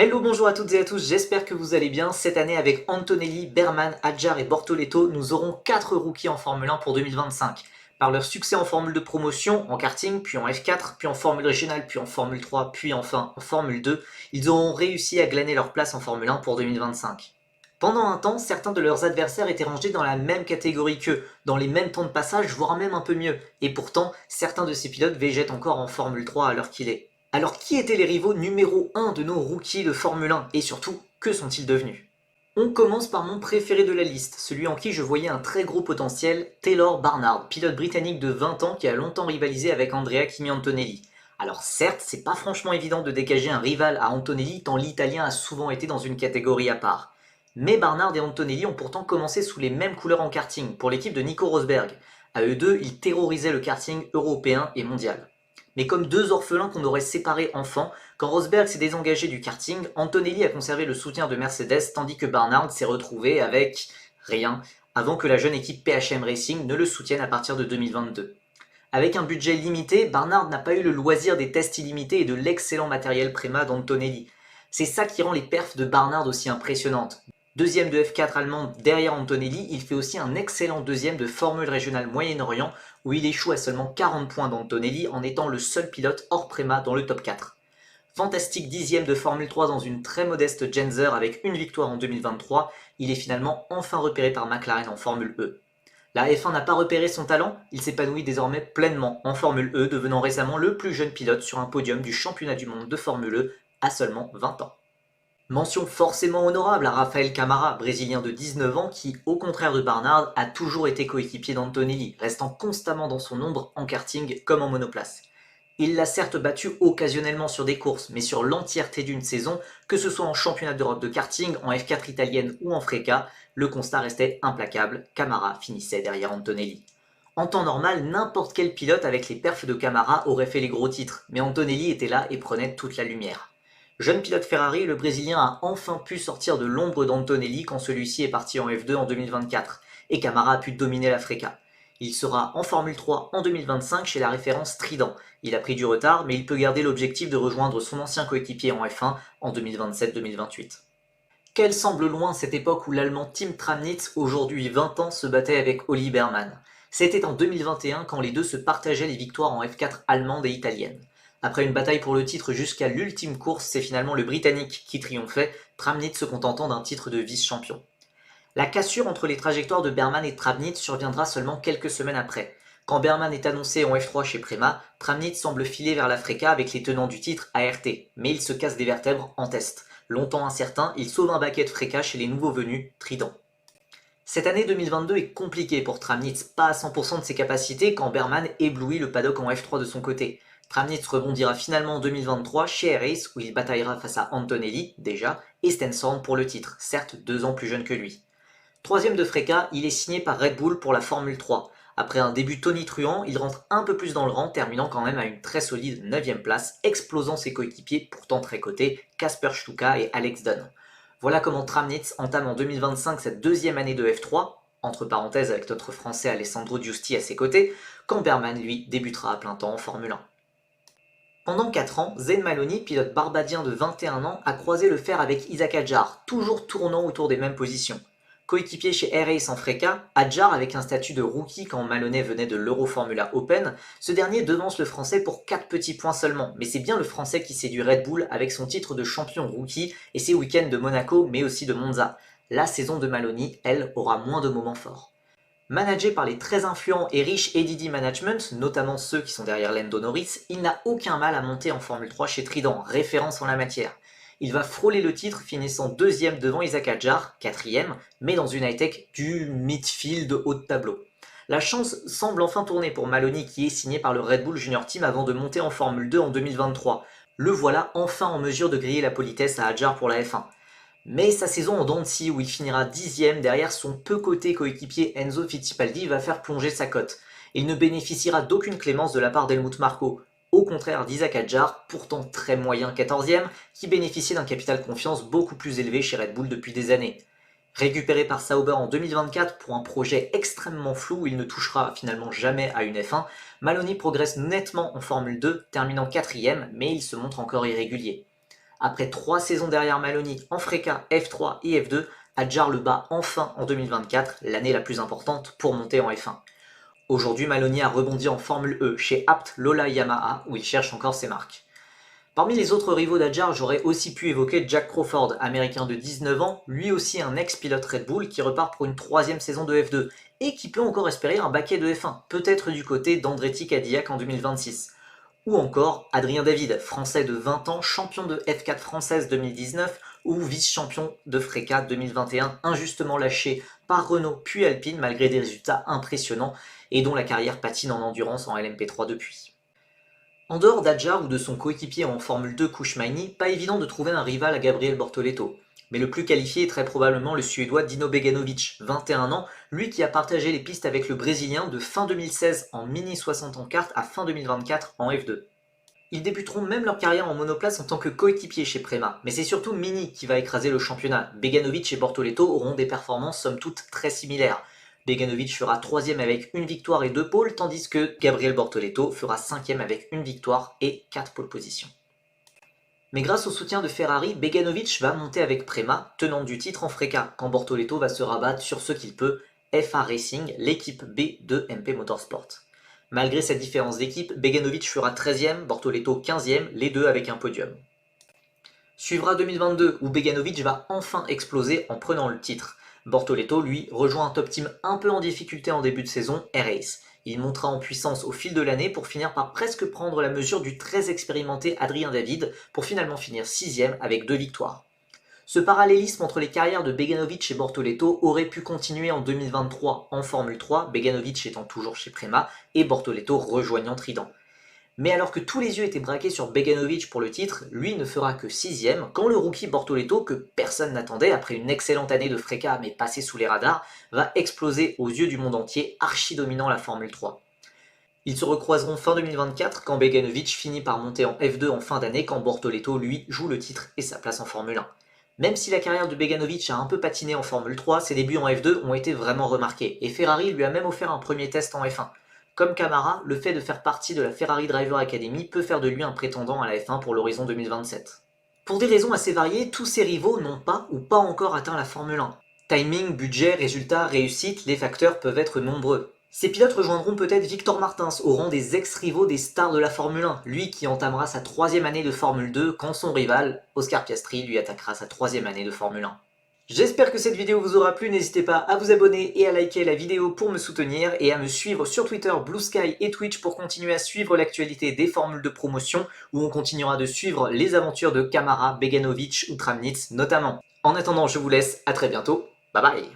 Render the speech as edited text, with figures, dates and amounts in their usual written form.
Hello, bonjour à toutes et à tous, j'espère que vous allez bien. Cette année, avec Antonelli, Berman, Hadjar et Bortoleto, nous aurons 4 rookies en Formule 1 pour 2025. Par leur succès en Formule de promotion, en karting, puis en F4, puis en Formule régionale, puis en Formule 3, puis enfin en Formule 2, ils auront réussi à glaner leur place en Formule 1 pour 2025. Pendant un temps, certains de leurs adversaires étaient rangés dans la même catégorie qu'eux, dans les mêmes temps de passage, voire même un peu mieux. Et pourtant, certains de ces pilotes végètent encore en Formule 3 à l'heure qu'il est. Alors qui étaient les rivaux numéro 1 de nos rookies de Formule 1 et surtout, que sont-ils devenus? On commence par mon préféré de la liste, celui en qui je voyais un très gros potentiel, Taylor Barnard, pilote britannique de 20 ans qui a longtemps rivalisé avec Andrea Kimi Antonelli. Alors certes, c'est pas franchement évident de dégager un rival à Antonelli tant l'Italien a souvent été dans une catégorie à part. Mais Barnard et Antonelli ont pourtant commencé sous les mêmes couleurs en karting, pour l'équipe de Nico Rosberg. À eux deux, ils terrorisaient le karting européen et mondial. Mais comme deux orphelins qu'on aurait séparés enfants, quand Rosberg s'est désengagé du karting, Antonelli a conservé le soutien de Mercedes tandis que Barnard s'est retrouvé avec rien, avant que la jeune équipe PHM Racing ne le soutienne à partir de 2022. Avec un budget limité, Barnard n'a pas eu le loisir des tests illimités et de l'excellent matériel Prema d'Antonelli. C'est ça qui rend les perfs de Barnard aussi impressionnantes. Deuxième de F4 allemande derrière Antonelli, il fait aussi un excellent deuxième de Formule régionale Moyen-Orient où il échoue à seulement 40 points d'Antonelli en étant le seul pilote hors Prema dans le top 4. Fantastique dixième de Formule 3 dans une très modeste Genzer avec une victoire en 2023, il est finalement enfin repéré par McLaren en Formule E. La F1 n'a pas repéré son talent, il s'épanouit désormais pleinement en Formule E, devenant récemment le plus jeune pilote sur un podium du championnat du monde de Formule E à seulement 20 ans. Mention forcément honorable à Rafael Camara, brésilien de 19 ans qui, au contraire de Barnard, a toujours été coéquipier d'Antonelli, restant constamment dans son ombre en karting comme en monoplace. Il l'a certes battu occasionnellement sur des courses, mais sur l'entièreté d'une saison, que ce soit en championnat d'Europe de karting, en F4 italienne ou en Freca, le constat restait implacable, Camara finissait derrière Antonelli. En temps normal, n'importe quel pilote avec les perfs de Camara aurait fait les gros titres, mais Antonelli était là et prenait toute la lumière. Jeune pilote Ferrari, le Brésilien a enfin pu sortir de l'ombre d'Antonelli quand celui-ci est parti en F2 en 2024, et Camara a pu dominer la Freca. Il sera en Formule 3 en 2025 chez la référence Trident. Il a pris du retard, mais il peut garder l'objectif de rejoindre son ancien coéquipier en F1 en 2027-2028. Quelle semble loin cette époque où l'Allemand Tim Tramnitz, aujourd'hui 20 ans, se battait avec Olli Bermann. C'était en 2021 quand les deux se partageaient les victoires en F4 allemande et italienne. Après une bataille pour le titre jusqu'à l'ultime course, c'est finalement le Britannique qui triomphait, Tramnitz se contentant d'un titre de vice-champion. La cassure entre les trajectoires de Berman et Tramnitz surviendra seulement quelques semaines après. Quand Berman est annoncé en F3 chez Prema, Tramnitz semble filer vers la Freca avec les tenants du titre ART, mais il se casse des vertèbres en test. Longtemps incertain, il sauve un baquet de Freca chez les nouveaux venus, Trident. Cette année 2022 est compliquée pour Tramnitz, pas à 100% de ses capacités quand Berman éblouit le paddock en F3 de son côté. Tramnitz rebondira finalement en 2023 chez Air-Race où il bataillera face à Antonelli, déjà, et Stenson pour le titre, certes 2 ans plus jeune que lui. Troisième de Freca, il est signé par Red Bull pour la Formule 3. Après un début tonitruant, il rentre un peu plus dans le rang, terminant quand même à une très solide 9ème place, explosant ses coéquipiers pourtant très cotés, Kasper Stuka et Alex Dunn. Voilà comment Tramnitz entame en 2025 cette deuxième année de F3, entre parenthèses avec notre français Alessandro Giusti à ses côtés, quand Berman, lui, débutera à plein temps en Formule 1. Pendant 4 ans, Zayn Maloney, pilote barbadien de 21 ans, a croisé le fer avec Isaac Hadjar, toujours tournant autour des mêmes positions. Coéquipier chez Air-Race en Freca, Hadjar avec un statut de rookie quand Maloney venait de l'Euroformula Open, ce dernier devance le français pour 4 petits points seulement, mais c'est bien le français qui séduit Red Bull avec son titre de champion rookie et ses week-ends de Monaco mais aussi de Monza. La saison de Maloney, elle, aura moins de moments forts. Managé par les très influents et riches Eddie Management, notamment ceux qui sont derrière Lando Norris, il n'a aucun mal à monter en Formule 3 chez Trident, référence en la matière. Il va frôler le titre, finissant deuxième devant Isaac Hadjar, quatrième, mais dans une high-tech du midfield haut de tableau. La chance semble enfin tourner pour Maloney qui est signé par le Red Bull Junior Team avant de monter en Formule 2 en 2023. Le voilà enfin en mesure de griller la politesse à Hadjar pour la F1. Mais sa saison en dents de scie où il finira 10ème derrière son peu coté coéquipier Enzo Fittipaldi va faire plonger sa cote. Il ne bénéficiera d'aucune clémence de la part d'Helmut Marko, au contraire d'Isaac Hadjar, pourtant très moyen 14ème, qui bénéficiait d'un capital confiance beaucoup plus élevé chez Red Bull depuis des années. Récupéré par Sauber en 2024 pour un projet extrêmement flou où il ne touchera finalement jamais à une F1, Maloney progresse nettement en Formule 2, terminant 4ème, mais il se montre encore irrégulier. Après 3 saisons derrière Maloney en FRECA, F3 et F2, Adjar le bat enfin en 2024, l'année la plus importante pour monter en F1. Aujourd'hui, Maloney a rebondi en Formule E chez Abt Lola Yamaha, où il cherche encore ses marques. Parmi les autres rivaux d'Adjar, j'aurais aussi pu évoquer Jack Crawford, américain de 19 ans, lui aussi un ex-pilote Red Bull qui repart pour une 3e saison de F2 et qui peut encore espérer un baquet de F1, peut-être du côté d'Andretti Cadillac en 2026. Ou encore Adrien David, français de 20 ans, champion de F4 française 2019 ou vice-champion de FRECA 2021, injustement lâché par Renault puis Alpine malgré des résultats impressionnants et dont la carrière patine en endurance en LMP3 depuis. En dehors d'Adjar ou de son coéquipier en Formule 2 Kouchmaini, pas évident de trouver un rival à Gabriel Bortoleto. Mais le plus qualifié est très probablement le Suédois Dino Beganovic, 21 ans, lui qui a partagé les pistes avec le Brésilien de fin 2016 en Mini 60 en kart à fin 2024 en F2. Ils débuteront même leur carrière en monoplace en tant que coéquipiers chez Prema, mais c'est surtout Mini qui va écraser le championnat. Beganovic et Bortoleto auront des performances somme toute très similaires. Beganovic fera 3ème avec une victoire et 2 pôles, tandis que Gabriel Bortoleto fera 5ème avec une victoire et 4 pôles positions. Mais grâce au soutien de Ferrari, Beganovic va monter avec Prema, tenant du titre en FRECA, quand Bortoleto va se rabattre sur ce qu'il peut, FA Racing, l'équipe B de MP Motorsport. Malgré cette différence d'équipe, Beganovic fera 13ème, Bortoleto 15ème, les deux avec un podium. Suivra 2022 où Beganovic va enfin exploser en prenant le titre. Bortoleto, lui, rejoint un top team un peu en difficulté en début de saison, Air-Race. Il montera en puissance au fil de l'année pour finir par presque prendre la mesure du très expérimenté Adrien David pour finalement finir 6ème avec 2 victoires. Ce parallélisme entre les carrières de Beganovic et Bortoleto aurait pu continuer en 2023 en Formule 3, Beganovic étant toujours chez Prema et Bortoleto rejoignant Trident. Mais alors que tous les yeux étaient braqués sur Beganovic pour le titre, lui ne fera que 6ème quand le rookie Bortoleto, que personne n'attendait après une excellente année de FRECA mais passé sous les radars, va exploser aux yeux du monde entier, archi-dominant la Formule 3. Ils se recroiseront fin 2024 quand Beganovic finit par monter en F2 en fin d'année quand Bortoleto, lui, joue le titre et sa place en Formule 1. Même si la carrière de Beganovic a un peu patiné en Formule 3, ses débuts en F2 ont été vraiment remarqués, et Ferrari lui a même offert un premier test en F1. Comme Camara, le fait de faire partie de la Ferrari Driver Academy peut faire de lui un prétendant à la F1 pour l'horizon 2027. Pour des raisons assez variées, tous ses rivaux n'ont pas ou pas encore atteint la Formule 1. Timing, budget, résultats, réussite, les facteurs peuvent être nombreux. Ces pilotes rejoindront peut-être Victor Martins au rang des ex-rivaux des stars de la Formule 1, lui qui entamera sa 3ème année de Formule 2 quand son rival, Oscar Piastri, lui attaquera sa 3ème année de Formule 1. J'espère que cette vidéo vous aura plu, n'hésitez pas à vous abonner et à liker la vidéo pour me soutenir et à me suivre sur Twitter, Blue Sky et Twitch pour continuer à suivre l'actualité des formules de promotion où on continuera de suivre les aventures de Camara, Beganovic ou Tramnitz notamment. En attendant, je vous laisse, à très bientôt, bye bye.